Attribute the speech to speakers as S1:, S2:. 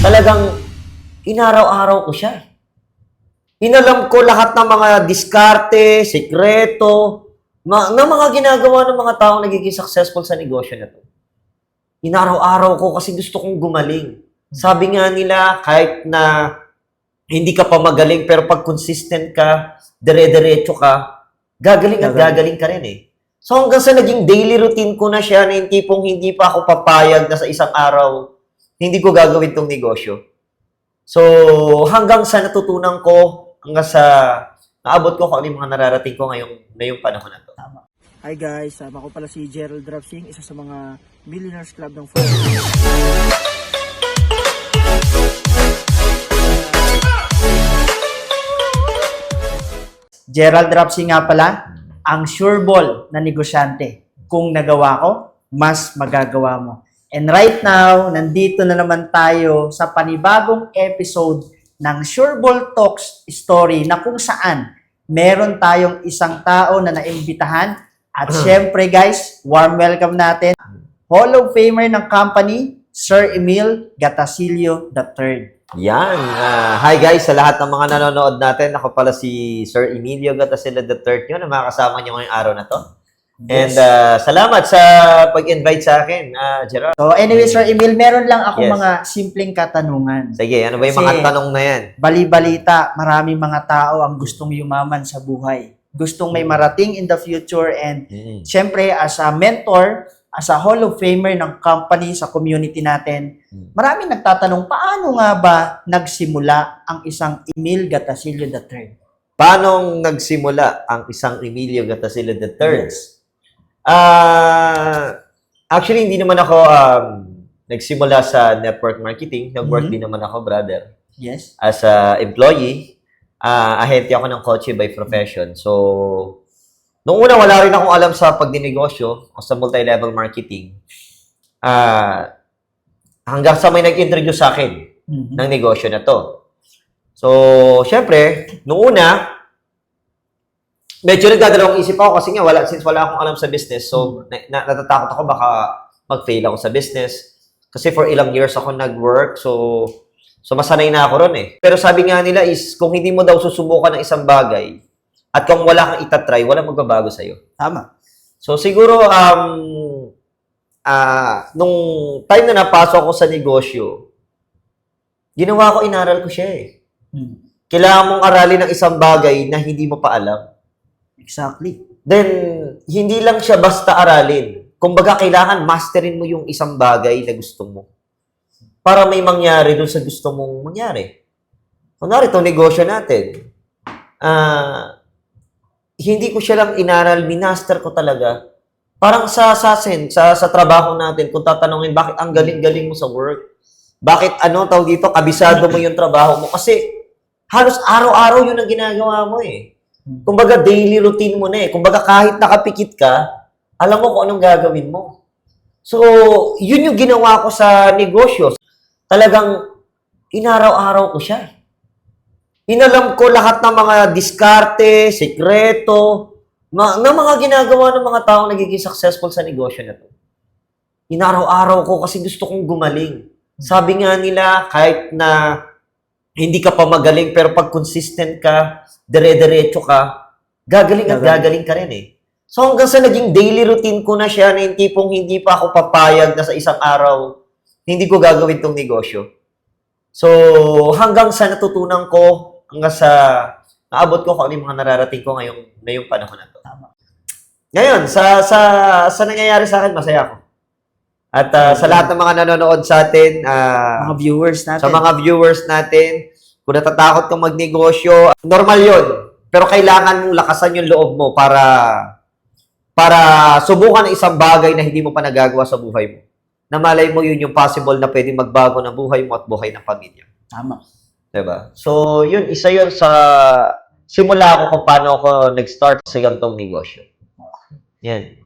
S1: Talagang inaraw-araw ko siya. Inalam ko lahat ng mga diskarte, sekreto, na mga ginagawa ng mga taong nagiging successful sa negosyo na to. Inaraw-araw ko kasi gusto kong gumaling. Sabi nga nila, kahit na hindi ka pa magaling, pero pag consistent ka, dire-diretso ka, gagaling at gagaling ka rin eh. So hanggang sa naging daily routine ko na siya, na yung tipong hindi pa ako papayag na sa isang araw, hindi ko gagawin tong negosyo. So hanggang sa natutunan ko, hanggang sa naabot ko kung ano yung mga nararating ko ngayong panahon na to.
S2: Tama. Hi guys, ako pala si Gerald Drapsing, isa sa mga Millionaires Club ng Forbes. Gerald Drapsing nga pala, ang sure ball na negosyante. Kung nagawa ko, mas magagawa mo. And right now, nandito na naman tayo sa panibagong episode ng Sure Ball Talks story na kung saan meron tayong isang tao na naimbitahan at syempre guys, warm welcome natin Hall of Famer ng company, Sir Emil Gatasilio III.
S1: Yan. Hi guys, sa lahat ng mga nanonood natin. Ako pala si Sir Emilio Gatasilio III nyo na makakasama nyo ngayong araw na to.
S2: Yes.
S1: And salamat sa pag-invite sa akin, Gerard.
S2: So anyway, Sir Emil, meron lang ako
S1: Yes.
S2: mga simpleng katanungan.
S1: Sige, ano ba yung mga
S2: Kasi
S1: tanong na yan?
S2: Bali-balita, maraming mga tao ang gustong yumaman sa buhay. Gustong may marating in the future and syempre as a mentor, as a Hall of Famer ng company sa community natin, maraming nagtatanong, paano nga ba nagsimula ang isang Emil Gatasilio III?
S1: Paano nagsimula ang isang Emilio Gatasilio III? Actually, hindi naman ako nagsimula sa network marketing. Nag-work din naman ako, brother.
S2: Yes.
S1: As a employee, ahente ako ng kotse by profession. So, nung una, wala rin akong alam sa pagdinegosyo o sa multi-level marketing. Hanggang sa may nag-introduce sa akin ng negosyo na to. So, syempre, nung una, medyo nagdadalawang isip ako kasi nga, since wala akong alam sa business, so natatakot ako baka mag-fail ako sa business. Kasi for ilang years ako nag-work, so masanay na ako ron eh. Pero sabi nga nila is, kung hindi mo daw susubukan ng isang bagay, at kung wala kang itatry, wala magbabago sa'yo.
S2: Tama.
S1: So siguro, nung time na napasok ako sa negosyo, ginawa ko, inaral ko siya eh. Kailangan mong aralin ng isang bagay na hindi mo pa alam.
S2: Exactly.
S1: Then, hindi lang siya basta aralin. Kumbaga, kailangan masterin mo yung isang bagay na gusto mo. Para may mangyari dun sa gusto mong mangyari. Kunwari, itong negosyo natin. Hindi ko siya lang inaral, minaster ko talaga. Parang sa trabaho natin, kung tatanungin, bakit ang galing-galing mo sa work? Bakit tawag dito, kabisado mo yung trabaho mo? Kasi halos araw-araw yun ang ginagawa mo eh. Kumbaga, daily routine mo na eh. Kumbaga, kahit nakapikit ka, alam mo kung anong gagawin mo. So, yun yung ginawa ko sa negosyo. Talagang inaraw-araw ko siya. Inalam ko lahat ng mga diskarte, sekreto, na mga ginagawa ng mga taong nagiging successful sa negosyo na to. Inaraw-araw ko kasi gusto kong gumaling. Sabi nga nila, kahit na hindi ka pa magaling, pero pag consistent ka, dire-diretso ka, gagaling at gagaling ka rin eh. So hanggang sa naging daily routine ko na siya, na yung tipong hindi pa ako papayag na sa isang araw, hindi ko gagawin tong negosyo. So hanggang sa natutunan ko, hanggang sa naabot ko kung ano yung mga nararating ko ngayong panahon na to. Ngayon, sa nangyayari sa akin, masaya ako. At sa lahat ng mga nanonood sa atin,
S2: Mga viewers natin.
S1: sa mga viewers natin, kung natatakot kang magnegosyo, normal yun. Pero kailangan mong lakasan yung loob mo para subukan ng isang bagay na hindi mo pa nagagawa sa buhay mo. Na malay mo yun yung possible na pwedeng magbago ng buhay mo at buhay ng pamilya.
S2: Tama.
S1: Diba? So, yun, isa yun sa simula ako kung paano ako nag-start sa gantong negosyo. Yan.